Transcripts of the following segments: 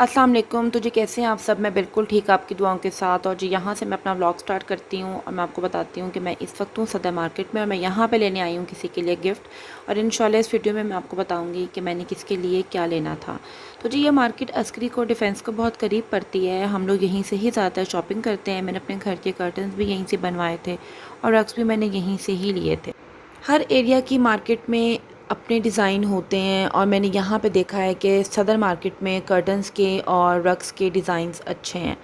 अस्सलाम वालेकुम। तो जी कैसे हैं आप सब? मैं बिल्कुल ठीक आपकी दुआओं के साथ। और जी यहाँ से मैं अपना व्लॉग स्टार्ट करती हूँ और मैं आपको बताती हूँ कि मैं इस वक्त हूँ सदर मार्केट में और मैं यहाँ पे लेने आई हूँ किसी के लिए गिफ्ट। और इंशाल्लाह इस वीडियो में मैं आपको बताऊँगी कि मैंने किसके लिए क्या लेना था। तो जी ये मार्केट अस्करी को डिफेंस को बहुत करीब पड़ती है। हम लोग यहीं से ही ज़्यादातर शॉपिंग करते हैं। मैंने अपने घर के कर्टन्स भी यहीं से बनवाए थे और रग्स भी मैंने यहीं से ही लिए थे। हर एरिया की मार्केट में अपने डिज़ाइन होते हैं और मैंने यहाँ पे देखा है कि सदर मार्केट में कर्टन्स के और रग्स के डिज़ाइंस अच्छे हैं।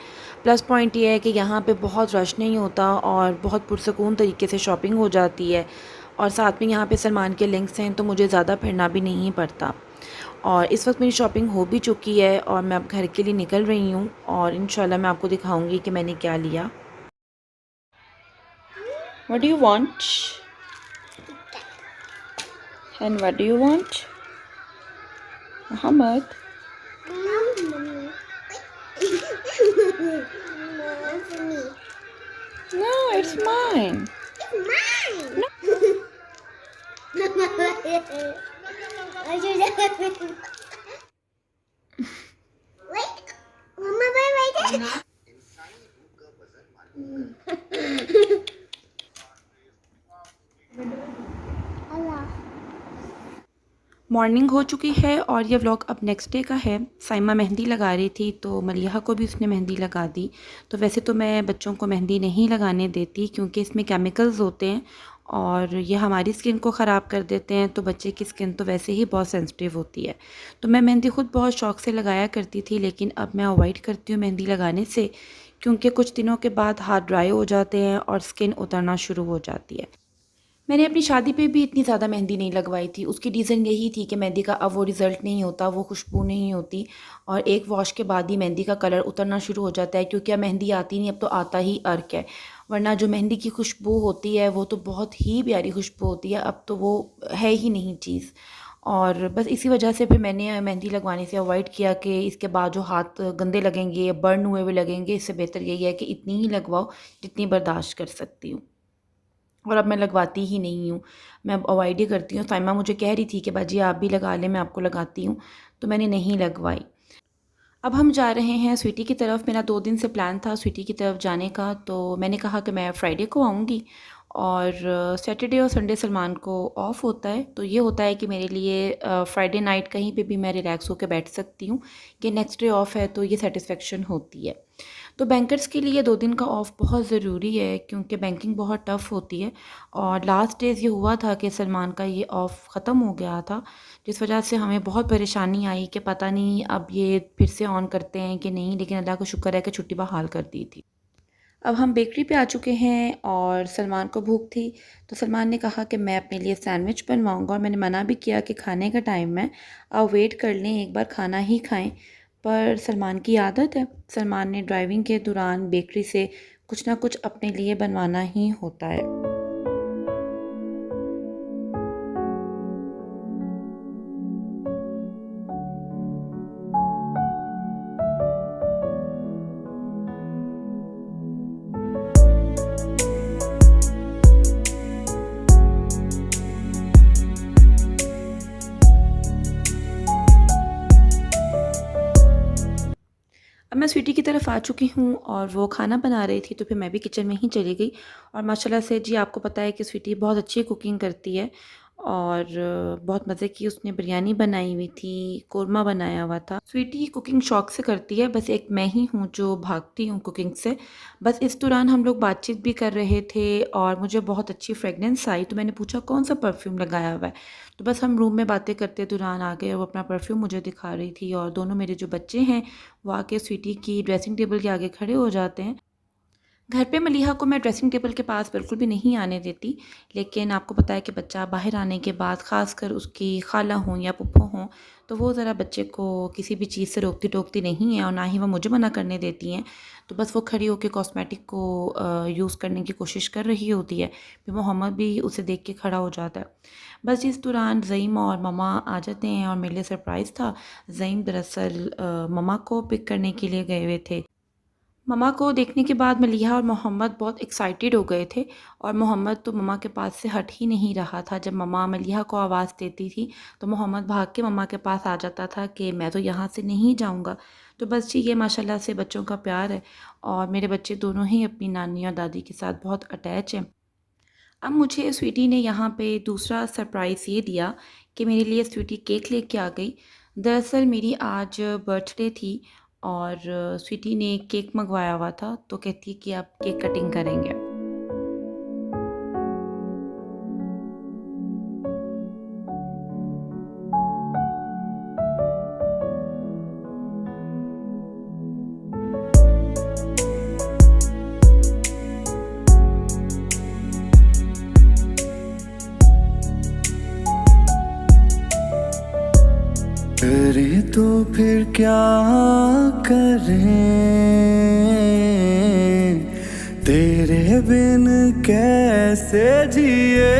प्लस पॉइंट ये है कि यहाँ पे बहुत रश नहीं होता और बहुत पुरसकून तरीके से शॉपिंग हो जाती है। और साथ में यहाँ पे सलमान के लिंक्स हैं तो मुझे ज़्यादा फिरना भी नहीं पड़ता। और इस वक्त मेरी शॉपिंग हो भी चुकी है और मैं अब घर के लिए निकल रही हूँ और इंशाल्लाह मैं आपको दिखाऊँगी कि मैंने क्या लिया। What do you want? And what do you want? Muhammad? No, it's mine. Morning हो चुकी है और ये व्लॉग अब नेक्स्ट डे का है। साइमा मेहंदी लगा रही थी तो मलिहा को भी उसने मेहंदी लगा दी। तो वैसे तो मैं बच्चों को मेहंदी नहीं लगाने देती क्योंकि इसमें केमिकल्स होते हैं और ये हमारी स्किन को ख़राब कर देते हैं। तो बच्चे की स्किन तो वैसे ही बहुत सेंसिटिव होती है। तो मैं मेहंदी ख़ुद बहुत शौक़ से लगाया करती थी, लेकिन अब मैं अवॉइड करती हूँ मेहंदी लगाने से क्योंकि कुछ दिनों के बाद हाथ ड्राई हो जाते हैं और स्किन उतरना शुरू हो जाती है। मैंने अपनी शादी पे भी इतनी ज़्यादा मेहंदी नहीं लगवाई थी। उसकी रीज़न यही थी कि मेहंदी का अब वो रिज़ल्ट नहीं होता, वो खुशबू नहीं होती और एक वॉश के बाद ही मेहंदी का कलर उतरना शुरू हो जाता है क्योंकि अब मेहंदी आती नहीं, अब तो आता ही अर्क है। वरना जो मेहंदी की खुशबू होती है वो तो बहुत ही प्यारी खुशबू होती है, अब तो वो है ही नहीं चीज़। और बस इसी वजह से फिर मैंने मेहंदी लगवाने से अवॉइड किया कि इसके बाद जो हाथ गंदे लगेंगे या बर्न हुए हुए लगेंगे, इससे बेहतर यही है कि इतनी ही लगवाओ जितनी बर्दाश्त कर सकती हूँ। और अब मैं लगवाती ही नहीं हूँ, मैं अब अवॉइड ही करती हूँ। साइमा मुझे कह रही थी कि बाजी आप भी लगा लें, मैं आपको लगाती हूँ, तो मैंने नहीं लगवाई। अब हम जा रहे हैं स्वीटी की तरफ। मेरा 2 दिन से प्लान था स्वीटी की तरफ जाने का, तो मैंने कहा कि मैं फ्राइडे को आऊँगी और सैटरडे और संडे सलमान को ऑफ़ होता है। तो ये होता है कि मेरे लिए फ्राइडे नाइट कहीं पे भी मैं रिलैक्स होकर बैठ सकती हूँ कि नेक्स्ट डे ऑफ़ है, तो ये सेटिस्फेक्शन होती है। तो बैंकर्स के लिए 2 दिन का ऑफ़ बहुत ज़रूरी है क्योंकि बैंकिंग बहुत टफ़ होती है। और लास्ट डेज़ ये हुआ था कि सलमान का ये ऑफ़ ख़त्म हो गया था, जिस वजह से हमें बहुत परेशानी आई कि पता नहीं अब ये फिर से ऑन करते हैं कि नहीं, लेकिन अल्लाह का शुक्र है कि छुट्टी बहाल कर दी थी। अब हम बेकरी पे आ चुके हैं और सलमान को भूख थी, तो सलमान ने कहा कि मैं अपने लिए सैंडविच बनवाऊँगा और मैंने मना भी किया कि खाने का टाइम है, आप वेट कर लें, एक बार खाना ही खाएँ। पर सलमान की आदत है, सलमान ने ड्राइविंग के दौरान बेकरी से कुछ ना कुछ अपने लिए बनवाना ही होता है। अब मैं स्वीटी की तरफ आ चुकी हूँ और वो खाना बना रही थी, तो फिर मैं भी किचन में ही चली गई। और माशाल्लाह से जी आपको पता है कि स्वीटी बहुत अच्छी कुकिंग करती है और बहुत मज़े की उसने बिरयानी बनाई हुई थी, कोरमा बनाया हुआ था। स्वीटी कुकिंग शौक से करती है, बस एक मैं ही हूँ जो भागती हूँ कुकिंग से। बस इस दौरान हम लोग बातचीत भी कर रहे थे और मुझे बहुत अच्छी फ्रेगनेंस आई, तो मैंने पूछा कौन सा परफ्यूम लगाया हुआ है। तो बस हम रूम में बातें करते दौरान आ गए और वो अपना परफ्यूम मुझे दिखा रही थी और दोनों मेरे जो बच्चे हैं वो आके स्वीटी की ड्रेसिंग टेबल के आगे खड़े हो जाते हैं। घर पे मलिहा को मैं ड्रेसिंग टेबल के पास बिल्कुल भी नहीं आने देती, लेकिन आपको पता है कि बच्चा बाहर आने के बाद ख़ासकर उसकी खाला हों या फूफो हों, तो वो ज़रा बच्चे को किसी भी चीज़ से रोकती टोकती नहीं है और ना ही वो मुझे मना करने देती हैं। तो बस वो खड़ी होकर कॉस्मेटिक को यूज़ करने की कोशिश कर रही होती है, फिर मोहम्मद भी उसे देख के खड़ा हो जाता है। बस इस दौरान ज़ईम और ममा आ जाते हैं और मेरे लिए सरप्राइज़ था। ज़ईम दरअसल ममा को पिक करने के लिए गए हुए थे। मम्मा को देखने के बाद मलिहा और मोहम्मद बहुत एक्साइटेड हो गए थे और मोहम्मद तो मम्मा के पास से हट ही नहीं रहा था। जब मम्मा मलिहा को आवाज़ देती थी तो मोहम्मद भाग के मम्मा के पास आ जाता था कि मैं तो यहाँ से नहीं जाऊँगा। तो बस जी, ये माशाल्लाह से बच्चों का प्यार है और मेरे बच्चे दोनों ही अपनी नानी और दादी के साथ बहुत अटैच हैं। अब मुझे स्वीटी ने यहाँ पे दूसरा सरप्राइज़ ये दिया कि मेरे लिए स्वीटी केक लेके आ गई। दरअसल मेरी आज बर्थडे थी और स्वीटी ने केक मंगवाया हुआ था, तो कहती है कि आप केक कटिंग करेंगे। करे तो फिर क्या करें, तेरे बिन कैसे जिए।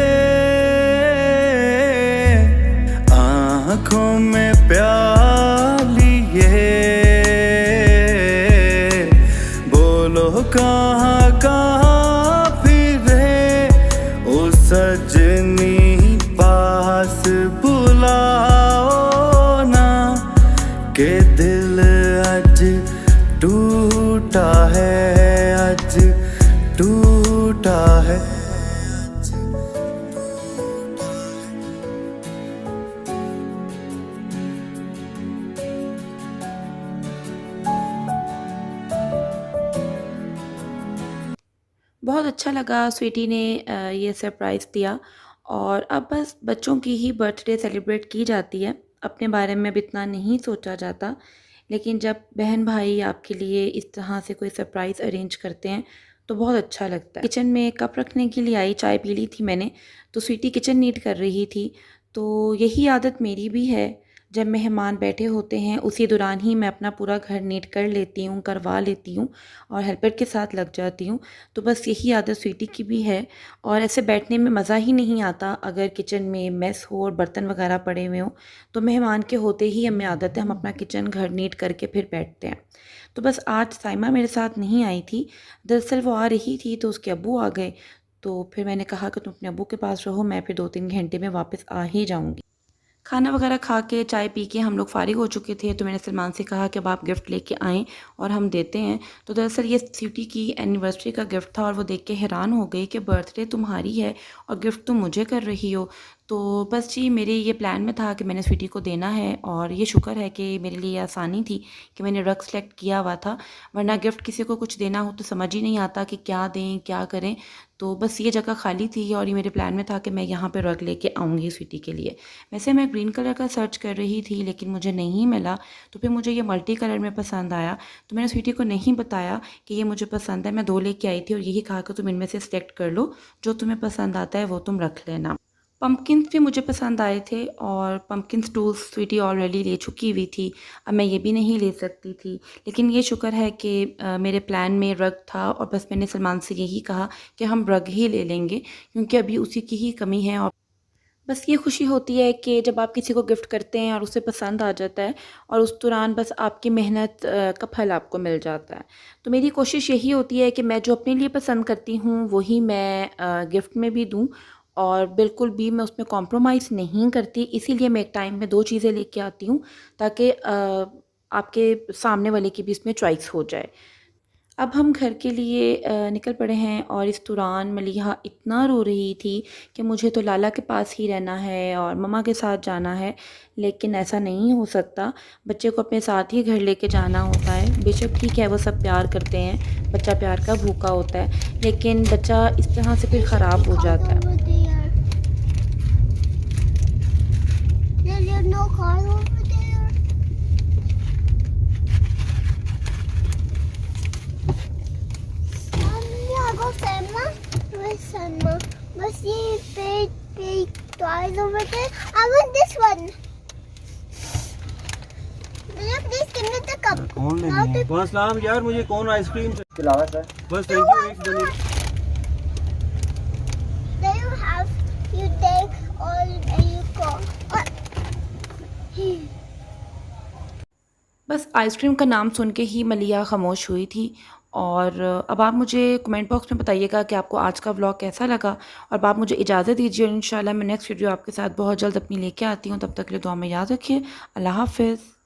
आँखों में प्यार लिए, बोलो कहाँ कहाँ फिरे। ओ सजनी पास बुलाओ के दिल आज टूटा है, आज टूटा है। बहुत अच्छा लगा स्वीटी ने ये सरप्राइज़ दिया और अब बस बच्चों की ही बर्थडे सेलिब्रेट की जाती है। अपने बारे में अब इतना नहीं सोचा जाता, लेकिन जब बहन भाई आपके लिए इस तरह से कोई सरप्राइज़ अरेंज करते हैं तो बहुत अच्छा लगता है। किचन में कप रखने के लिए आई, चाय पी ली थी मैंने, तो स्वीटी किचन नीट कर रही थी। तो यही आदत मेरी भी है, जब मेहमान बैठे होते हैं उसी दौरान ही मैं अपना पूरा घर नीट कर लेती हूँ, करवा लेती हूँ और हेल्पर के साथ लग जाती हूँ। तो बस यही आदत स्वीटी की भी है और ऐसे बैठने में मज़ा ही नहीं आता अगर किचन में मेस हो और बर्तन वगैरह पड़े हुए हों। तो मेहमान के होते ही हमें आदत है हम अपना किचन घर नीट करके फिर बैठते हैं। तो बस आज साइमा मेरे साथ नहीं आई थी, दरअसल वो आ रही थी तो उसके अब्बू आ गए। तो फिर मैंने कहा कि तुम अपने अब्बू के पास रहो, मैं फिर 2-3 घंटे में वापस आ ही जाऊँगी। खाना वगैरह खा के चाय पी के हम लोग फ़ारिग हो चुके थे, तो मैंने सलमान से कहा कि अब आप गिफ्ट लेके आएँ और हम देते हैं। तो दरअसल ये स्वीटी की एनिवर्सरी का गिफ्ट था और वो देख के हैरान हो गई कि बर्थडे तुम्हारी है और गिफ्ट तुम मुझे कर रही हो। तो बस जी, मेरे ये प्लान में था कि मैंने स्वीटी को देना है और ये शुक्र है कि मेरे लिए आसानी थी कि मैंने रग सेलेक्ट किया हुआ था, वरना गिफ्ट किसी को कुछ देना हो तो समझ ही नहीं आता कि क्या दें क्या करें। तो बस ये जगह खाली थी और ये मेरे प्लान में था कि मैं यहाँ पे रग लेके आऊँगी स्वीटी के लिए। वैसे मैं ग्रीन कलर का सर्च कर रही थी लेकिन मुझे नहीं मिला, तो फिर मुझे ये मल्टी कलर में पसंद आया। तो मैंने स्वीटी को नहीं बताया कि ये मुझे पसंद है, मैं 2 लेके आई थी और यही कहा कि तुम इनमें से सिलेक्ट कर लो, जो तुम्हें पसंद आता है वो तुम रख लेना। पम्पकिन्स भी मुझे पसंद आए थे और पम्पकिन स्टूल्स स्वीटी ऑलरेडी ले चुकी हुई थी, अब मैं ये भी नहीं ले सकती थी। लेकिन ये शुक्र है कि मेरे प्लान में रग था और बस मैंने सलमान से यही कहा कि हम रग ही ले लेंगे क्योंकि अभी उसी की ही कमी है। और बस ये खुशी होती है कि जब आप किसी को गिफ्ट करते हैं और उसे पसंद आ जाता है और उस दौरान बस आपकी मेहनत का फल आपको मिल जाता है। तो मेरी कोशिश यही होती है कि मैं जो अपने लिए पसंद करती हूँ वही मैं गिफ्ट में भी दूँ और बिल्कुल भी मैं उसमें कॉम्प्रोमाइज़ नहीं करती। इसीलिए मैं एक टाइम में 2 चीज़ें लेके आती हूँ ताकि आपके सामने वाले की भी इसमें चॉइस हो जाए। अब हम घर के लिए निकल पड़े हैं और इस दौरान मलिहा इतना रो रही थी कि मुझे तो लाला के पास ही रहना है और मम्मा के साथ जाना है, लेकिन ऐसा नहीं हो सकता। बच्चे को अपने साथ ही घर लेके जाना होता है। बेशक ठीक है वो सब प्यार करते हैं, बच्चा प्यार का भूखा होता है, लेकिन बच्चा इस तरह से फिर ख़राब हो जाता है। बस ये big toys over there. I want this one. Will you please give me the cup? कौन Now लेनी है? the- वालेकुम यार, मुझे कौन आइसक्रीम खिलावा सर। बस थैंक यू, एक बनी। Then you have you take all and you go. बस आइसक्रीम का नाम सुन के ही मलिहा खामोश हुई थी और अब आप मुझे कमेंट बॉक्स में बताइएगा कि आपको आज का व्लॉग कैसा लगा। और अब आप मुझे इजाज़त दीजिए और इंशाल्लाह मैं नेक्स्ट वीडियो आपके साथ बहुत जल्द अपनी लेके आती हूँ। तब तक के लिए दुआ में याद रखिए। अल्लाह हाफ़िज़।